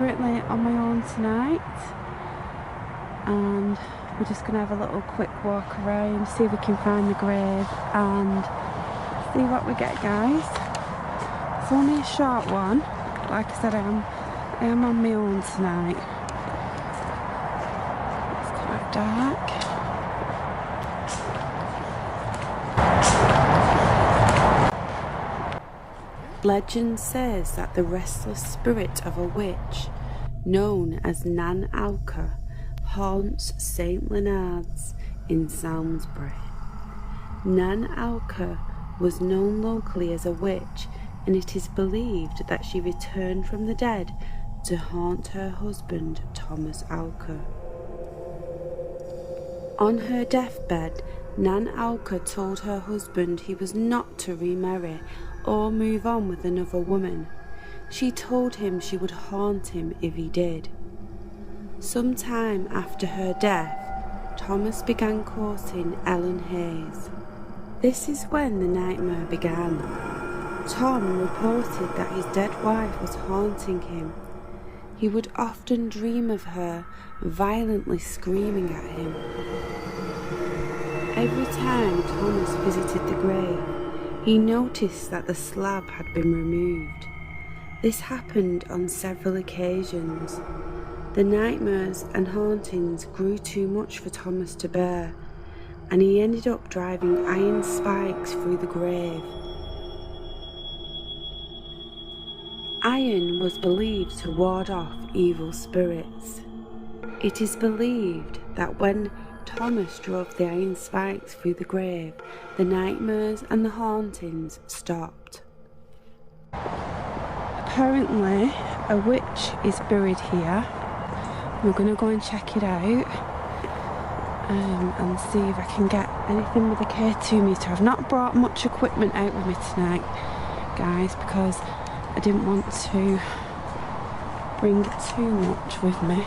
currently on my own tonight, and we're just going to have a little quick walk around, see if we can find the grave and see what we get, guys. It's only a short one. Like I said, I am on my own tonight. It's quite dark. Legend says that the restless spirit of a witch, known as Nan Alka, haunts St Leonard's in Samlesbury. Nan Alka was known locally as a witch, and it is believed that she returned from the dead to haunt her husband Thomas Alka. On her deathbed, Nan Alka told her husband he was not to remarry or move on with another woman. She told him she would haunt him if he did. Sometime after her death, Thomas began courting Ellen Hayes. This is when the nightmare began. Tom reported that his dead wife was haunting him. He would often dream of her violently screaming at him. Every time Thomas visited the grave, he noticed that the slab had been removed. This happened on several occasions. The nightmares and hauntings grew too much for Thomas to bear, and he ended up driving iron spikes through the grave. Iron was believed to ward off evil spirits. It is believed that when Thomas drove the iron spikes through the grave, the nightmares and the hauntings stopped. Apparently, a witch is buried here. We're going to go and check it out and see if I can get anything with a K2 meter. I've not brought much equipment out with me tonight, guys, because I didn't want to bring too much with me.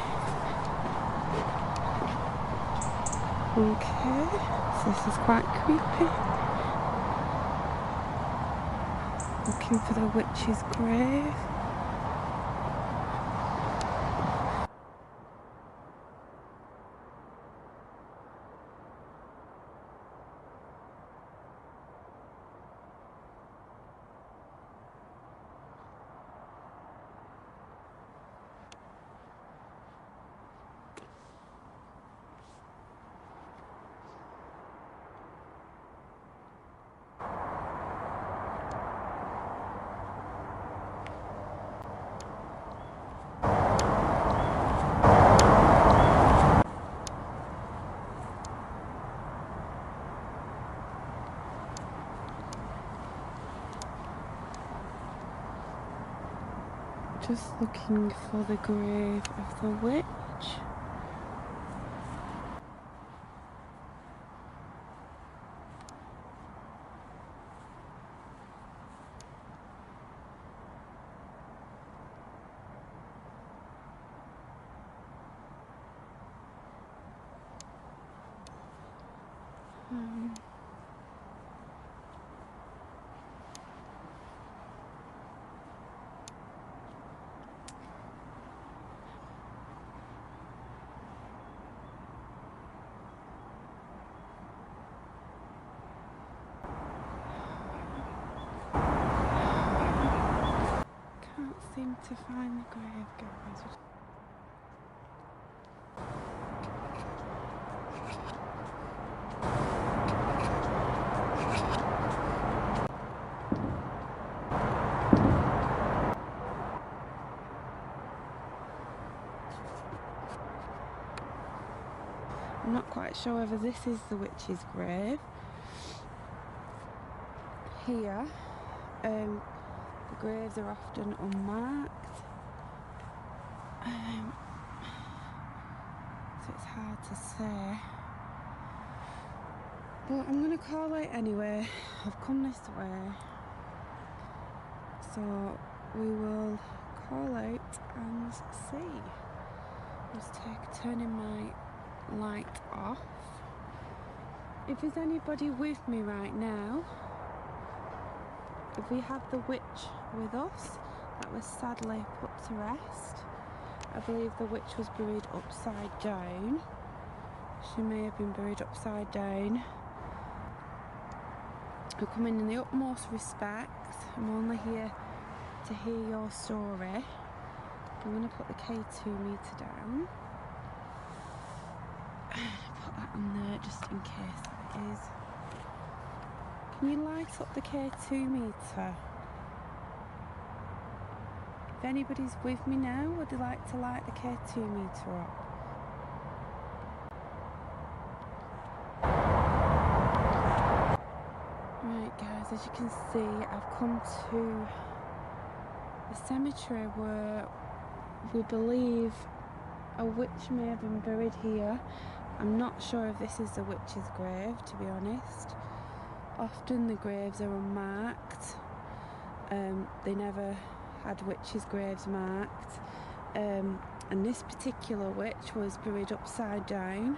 Okay, so this is quite creepy. Looking for the witch's grave. Just looking for the grave of the witch. Seem to find the grave, guys. I'm not quite sure whether this is the witch's grave. Here, the graves are often unmarked, so it's hard to say. But I'm going to call out anyway. I've come this way, so we will call out and see. Just turning my light off. If there's anybody with me right now, if we have the witch with us that was sadly put to rest, I believe the witch was buried upside down. She may have been buried upside down. I come in the utmost respect. I'm only here to hear your story. I'm going to put the K2 meter down. Put that on there just in case it is. Can you light up the K2 meter? If anybody's with me now, would they like to light the K2 meter up? Right guys, as you can see, I've come to the cemetery where we believe a witch may have been buried here. I'm not sure if this is the witch's grave, to be honest. Often the graves are unmarked. They never had witches' graves marked. And this particular witch was buried upside down,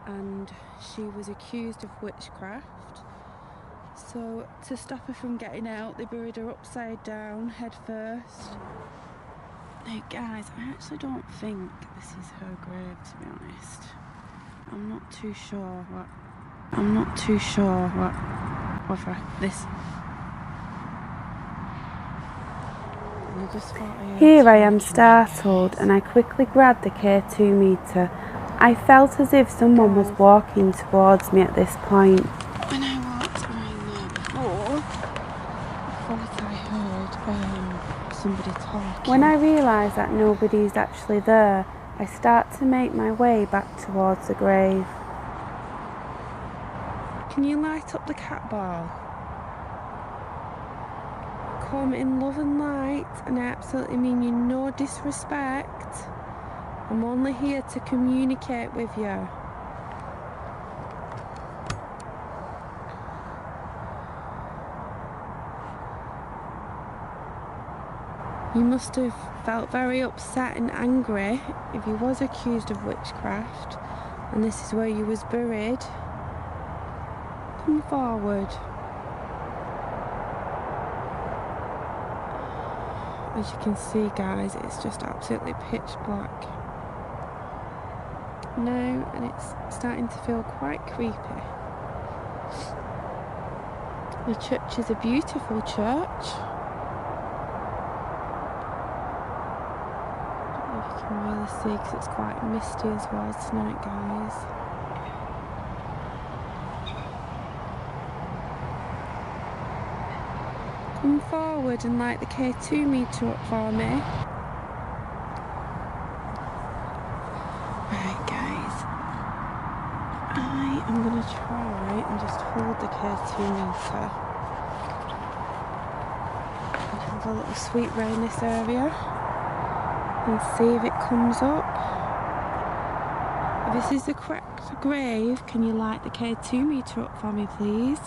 and she was accused of witchcraft. So to stop her from getting out, they buried her upside down, head first. Now guys, I actually don't think this is her grave, to be honest. I'm not too sure whether this... Here I am startled, and I quickly grabbed the K2 meter. I felt as if someone was walking towards me at this point. When I walked around there before, I thought I heard somebody talking. When I realise that nobody's actually there, I start to make my way back towards the grave. Can you light up the cat ball? Come in love and light, and I absolutely mean you no disrespect. I'm only here to communicate with you. You must have felt very upset and angry if you was accused of witchcraft, and this is where you was buried. Come forward. As you can see guys, it's just absolutely pitch black now, and it's starting to feel quite creepy. The church is a beautiful church. I don't know if you can really see because it's quite misty as well tonight guys. Come forward and light the K2 meter up for me. Right guys, I am going to try and just hold the K2 meter and have a little sweet ray in this area and see if it comes up. If this is the correct grave, can you light the K2 meter up for me please?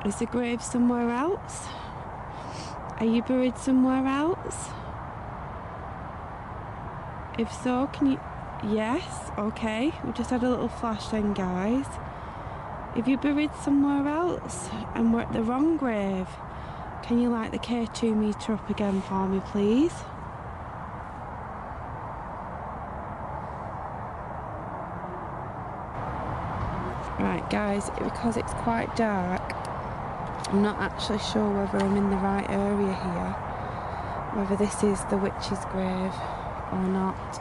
Is the grave somewhere else? Are you buried somewhere else? If so, can you... Yes, okay. We just had a little flash then, guys. If you're buried somewhere else and we're at the wrong grave, can you light the K2 meter up again for me, please? Right, guys, because it's quite dark, I'm not actually sure whether I'm in the right area here, whether this is the witch's grave or not.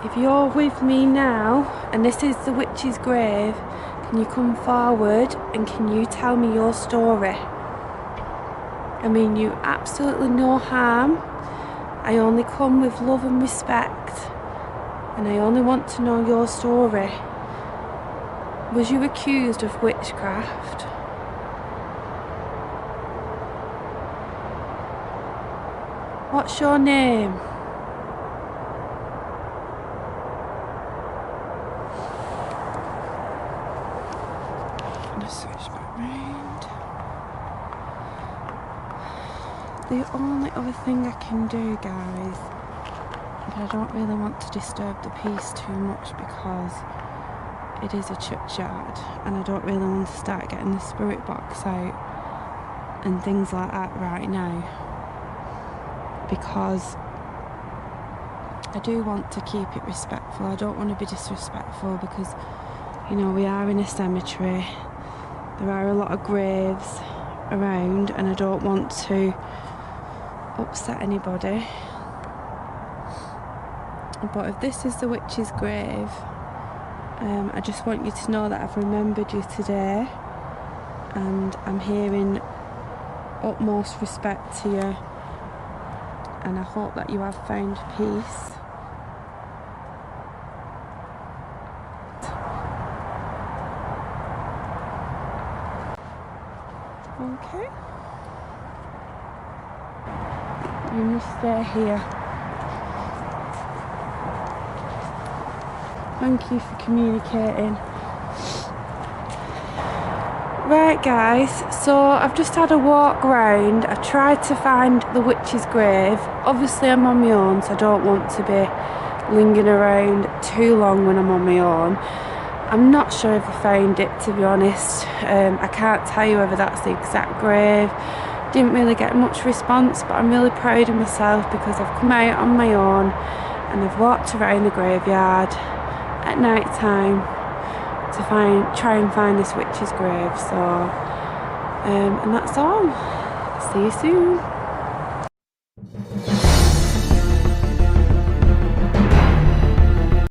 If you're with me now and this is the witch's grave, can you come forward and can you tell me your story? I mean you absolutely no harm. I only come with love and respect, and I only want to know your story. Was you accused of witchcraft? What's your name? I'm gonna switch back round. The only other thing I can do, guys, but I don't really want to disturb the peace too much because it is a churchyard, and I don't really want to start getting the spirit box out and things like that right now, because I do want to keep it respectful. I don't want to be disrespectful, because, you know, we are in a cemetery. There are a lot of graves around, and I don't want to upset anybody. But if this is the witch's grave, I just want you to know that I've remembered you today, and I'm here in utmost respect to you, and I hope that you have found peace. Okay, you must stay here. Thank you for communicating. Right guys, so I've just had a walk round. I tried to find the witch's grave. Obviously I'm on my own, so I don't want to be lingering around too long when I'm on my own. I'm not sure if I found it, to be honest. I can't tell you whether that's the exact grave. Didn't really get much response, but I'm really proud of myself because I've come out on my own and I've walked around the graveyard at night time to try and find this witch's grave. So and that's all. See you soon.